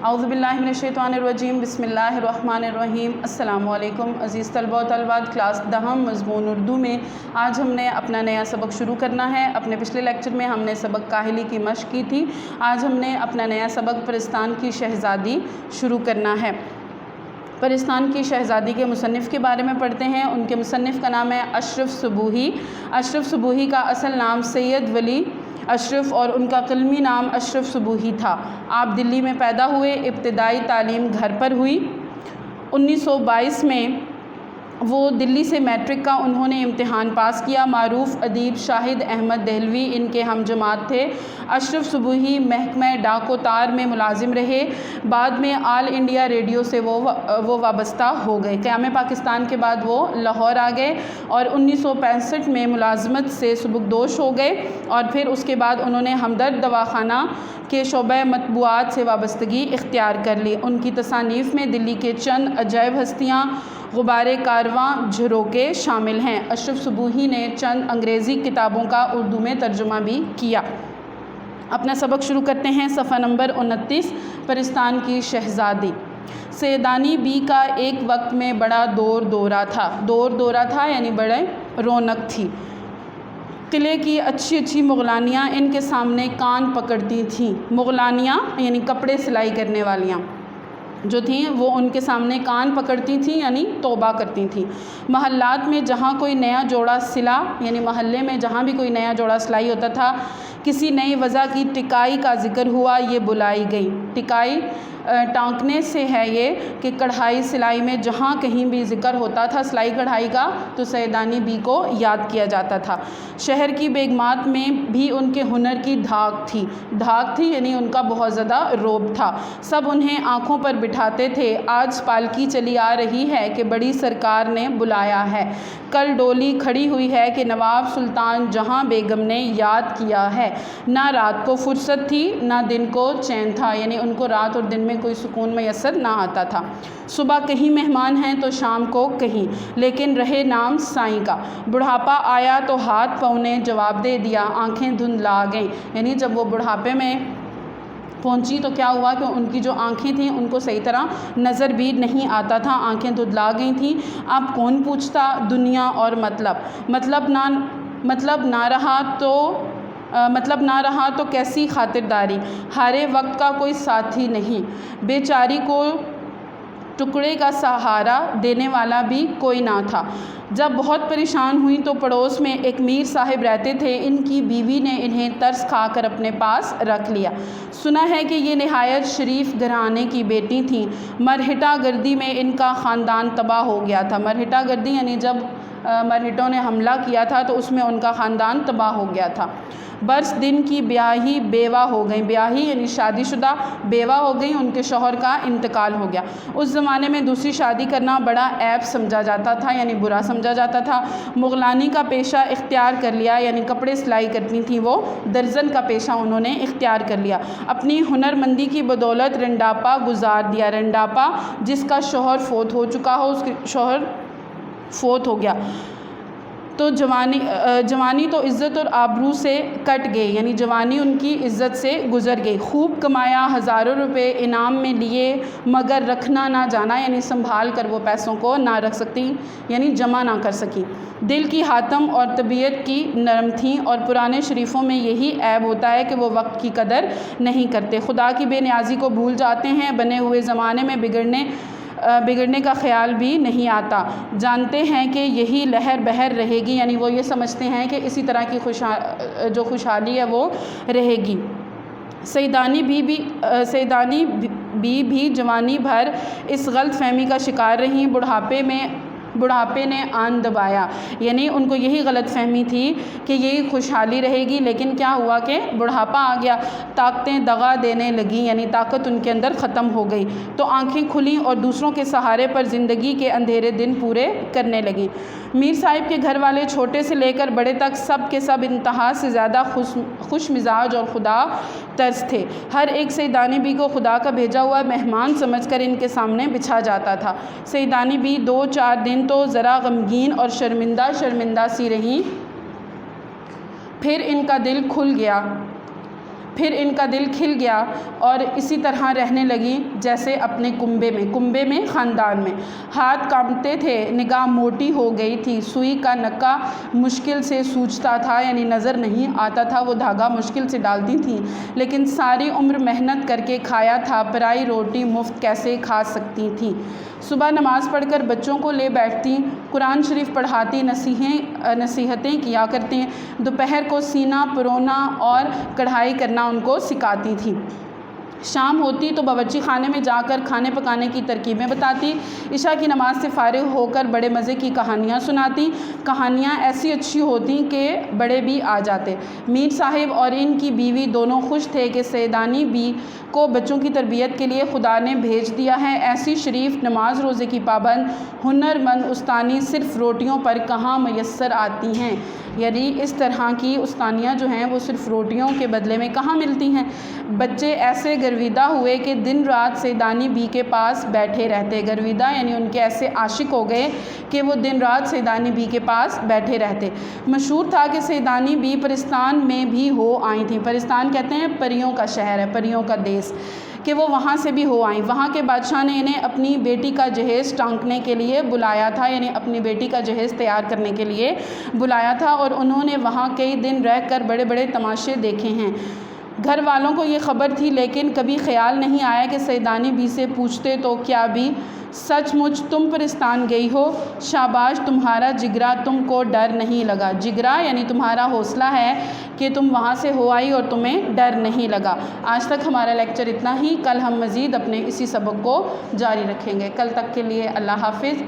اعوذ باللہ من الشیطان الرجیم، بسم اللہ الرحمن الرحیم۔ السلام علیکم عزیز طلبہ و طالبات، کلاس دہم مضمون اردو میں آج ہم نے اپنا نیا سبق شروع کرنا ہے۔ اپنے پچھلے لیکچر میں ہم نے سبق کاہلی کی مشق کی تھی، آج ہم نے اپنا نیا سبق پرستان کی شہزادی شروع کرنا ہے۔ پرستان کی شہزادی کے مصنف کے بارے میں پڑھتے ہیں۔ ان کے مصنف کا نام ہے اشرف صبوحی۔ اشرف صبوحی کا اصل نام سید ولی اشرف اور ان کا قلمی نام اشرف صبوحی تھا۔ آپ دلی میں پیدا ہوئے، ابتدائی تعلیم گھر پر ہوئی۔ 1922 میں وہ دلی سے میٹرک کا انہوں نے امتحان پاس کیا۔ معروف ادیب شاہد احمد دہلوی ان کے ہم جماعت تھے۔ اشرف صبوحی محکمہ ڈاک و تار میں ملازم رہے، بعد میں آل انڈیا ریڈیو سے وہ وابستہ ہو گئے۔ قیام پاکستان کے بعد وہ لاہور آ گئے اور 1965 میں ملازمت سے سبکدوش ہو گئے اور پھر اس کے بعد انہوں نے ہمدرد دواخانہ کے شعبہ مطبوعات سے وابستگی اختیار کر لی۔ ان کی تصانیف میں دلی کے چند عجائب ہستیاں، غبار کارواں، جھروکے شامل ہیں۔ اشرف صبوحی نے چند انگریزی کتابوں کا اردو میں ترجمہ بھی کیا۔ اپنا سبق شروع کرتے ہیں۔ صفحہ نمبر 29، پرستان کی شہزادی۔ سیدانی بی کا ایک وقت میں بڑا دورہ تھا یعنی بڑے رونق تھی۔ قلعے کی اچھی مغلانیاں ان کے سامنے کان پکڑتی تھیں۔ مغلانیاں یعنی کپڑے سلائی کرنے والیاں جو تھیں وہ ان کے سامنے کان پکڑتی تھیں یعنی توبہ کرتی تھیں۔ محلات میں جہاں کوئی نیا جوڑا سلا یعنی محلے میں جہاں بھی کوئی نیا جوڑا سلائی ہوتا تھا، کسی نئی وضع کی ٹکائی کا ذکر ہوا، یہ بلائی گئی۔ ٹکائی ٹانکنے سے ہے یہ کہ کڑھائی سلائی میں جہاں کہیں بھی ذکر ہوتا تھا سلائی کڑھائی کا تو سیدانی بی کو یاد کیا جاتا تھا۔ شہر کی بیگمات میں بھی ان کے ہنر کی دھاک تھی یعنی ان کا بہت زیادہ رعب تھا۔ سب انہیں آنکھوں پر بٹھاتے تھے۔ آج پالکی چلی آ رہی ہے کہ بڑی سرکار نے بلایا ہے، کل ڈولی کھڑی ہوئی ہے کہ نواب سلطان جہاں بیگم نے یاد کیا ہے۔ نہ رات کو فرصت تھی نہ دن کو چین تھا یعنی ان کو رات اور دن میں کوئی سکون میسر نہ آتا تھا۔ صبح کہیں مہمان ہیں تو شام کو کہیں، لیکن رہے نام سائیں کا۔ بڑھاپا آیا تو ہاتھ پاؤں نے جواب دے دیا، آنکھیں دھندلا گئیں یعنی جب وہ بڑھاپے میں پہنچی تو کیا ہوا کہ ان کی جو آنکھیں تھیں ان کو صحیح طرح نظر بھی نہیں آتا تھا، آنکھیں دھندلا گئی تھیں۔ اب کون پوچھتا دنیا اور مطلب نہ رہا تو کیسی خاطرداری، ہارے وقت کا کوئی ساتھی نہیں، بیچاری کو ٹکڑے کا سہارا دینے والا بھی کوئی نہ تھا۔ جب بہت پریشان ہوئی تو پڑوس میں ایک میر صاحب رہتے تھے، ان کی بیوی نے انہیں ترس کھا کر اپنے پاس رکھ لیا۔ سنا ہے کہ یہ نہایت شریف گھرانے کی بیٹی تھیں۔ مرہٹہ گردی میں ان کا خاندان تباہ ہو گیا تھا۔ مرہٹہ گردی یعنی جب مرہٹوں نے حملہ کیا تھا تو اس میں ان کا خاندان تباہ ہو گیا تھا۔ برس دن کی بیاہی بیوہ ہو گئیں، بیاہی یعنی شادی شدہ بیوہ ہو گئیں، ان کے شوہر کا انتقال ہو گیا۔ اس زمانے میں دوسری شادی کرنا بڑا عیب سمجھا جاتا تھا یعنی برا سمجھا جاتا تھا۔ مغلانی کا پیشہ اختیار کر لیا یعنی کپڑے سلائی کرتی تھیں وہ، درزن کا پیشہ انہوں نے اختیار کر لیا۔ اپنی ہنر مندی کی بدولت رنڈاپا گزار دیا۔ رنڈاپا جس کا شوہر فوت ہو چکا ہو، اس کے شوہر فوت ہو گیا تو جوانی تو عزت اور آبرو سے کٹ گئی یعنی جوانی ان کی عزت سے گزر گئی۔ خوب کمایا، ہزاروں روپے انعام میں لیے، مگر رکھنا نہ جانا یعنی سنبھال کر وہ پیسوں کو نہ رکھ سکتی یعنی جمع نہ کر سکی۔ دل کی حاتم اور طبیعت کی نرم تھیں اور پرانے شریفوں میں یہی عیب ہوتا ہے کہ وہ وقت کی قدر نہیں کرتے، خدا کی بے نیازی کو بھول جاتے ہیں، بنے ہوئے زمانے میں بگڑنے کا خیال بھی نہیں آتا، جانتے ہیں کہ یہی لہر بہر رہے گی یعنی وہ یہ سمجھتے ہیں کہ اسی طرح کی جو خوشحالی ہے وہ رہے گی۔ سیدانی بی بھی جوانی بھر اس غلط فہمی کا شکار رہیں۔ بڑھاپے نے آن دبایا یعنی ان کو یہی غلط فہمی تھی کہ یہی خوشحالی رہے گی، لیکن کیا ہوا کہ بڑھاپا آ گیا، طاقتیں دغا دینے لگیں یعنی طاقت ان کے اندر ختم ہو گئی تو آنکھیں کھلیں اور دوسروں کے سہارے پر زندگی کے اندھیرے دن پورے کرنے لگیں۔ میر صاحب کے گھر والے چھوٹے سے لے کر بڑے تک سب کے سب انتہا سے زیادہ خوش مزاج اور خدا ترس تھے۔ ہر ایک سیدانی بی کو خدا کا بھیجا ہوا مہمان سمجھ کر ان کے سامنے بچھا جاتا تھا۔ سیدانی بی 2-4 دن تو ذرا غمگین اور شرمندہ سی رہیں، پھر ان کا دل کھل گیا۔ پھر ان کا دل کھل گیا اور اسی طرح رہنے لگی جیسے اپنے کنبے میں خاندان میں۔ ہاتھ کانپتے تھے، نگاہ موٹی ہو گئی تھی، سوئی کا نکا مشکل سے سوجتا تھا، یعنی نظر نہیں آتا تھا، وہ دھاگا مشکل سے ڈالتی تھیں، لیکن ساری عمر محنت کر کے کھایا تھا، پرائی روٹی مفت کیسے کھا سکتی تھیں۔ صبح نماز پڑھ کر بچوں کو لے بیٹھتی، قرآن شریف پڑھاتی، نصیحتیں کیا کرتے، دوپہر کو سینہ پرونا اور کڑھائی کرنا ان کو سکھاتی تھی۔ شام ہوتی تو باورچی خانے میں جا کر کھانے پکانے کی ترکیبیں بتاتی، عشاء کی نماز سے فارغ ہو کر بڑے مزے کی کہانیاں سناتی، کہانیاں ایسی اچھی ہوتیں کہ بڑے بھی آ جاتے۔ میر صاحب اور ان کی بیوی دونوں خوش تھے کہ سیدانی بی کو بچوں کی تربیت کے لیے خدا نے بھیج دیا ہے۔ ایسی شریف، نماز روزے کی پابند، ہنر مند استانی صرف روٹیوں پر کہاں میسر آتی ہیں، یعنی اس طرح کی استانیاں جو ہیں وہ صرف روٹیوں کے بدلے میں کہاں ملتی ہیں۔ بچے ایسے گرویدہ ہوئے کہ دن رات سیدانی بی کے پاس بیٹھے رہتے، گرویدہ یعنی ان کے ایسے عاشق ہو گئے کہ وہ دن رات سیدانی بی کے پاس بیٹھے رہتے۔ مشہور تھا کہ سیدانی بی پرستان میں بھی ہو آئی تھیں۔ پرستان کہتے ہیں پریوں کا شہر ہے، پریوں کا دیس، کہ وہ وہاں سے بھی ہو آئیں۔ وہاں کے بادشاہ نے انہیں اپنی بیٹی کا جہیز ٹانکنے کے لیے بلایا تھا، یعنی اپنی بیٹی کا جہیز تیار کرنے کے لیے بلایا تھا، اور انہوں نے وہاں کئی دن رہ کر بڑے بڑے تماشے دیکھے ہیں۔ گھر والوں کو یہ خبر تھی، لیکن کبھی خیال نہیں آیا کہ سیدانی بی سے پوچھتے تو کیا بھی سچ مچ تم پرستان گئی ہو؟ شاباش تمہارا جگرا، تم کو ڈر نہیں لگا۔ جگرا یعنی تمہارا حوصلہ ہے کہ تم وہاں سے ہو آئی اور تمہیں ڈر نہیں لگا۔ آج تک ہمارا لیکچر اتنا ہی، کل ہم مزید اپنے اسی سبق کو جاری رکھیں گے۔ کل تک کے لیے اللہ حافظ۔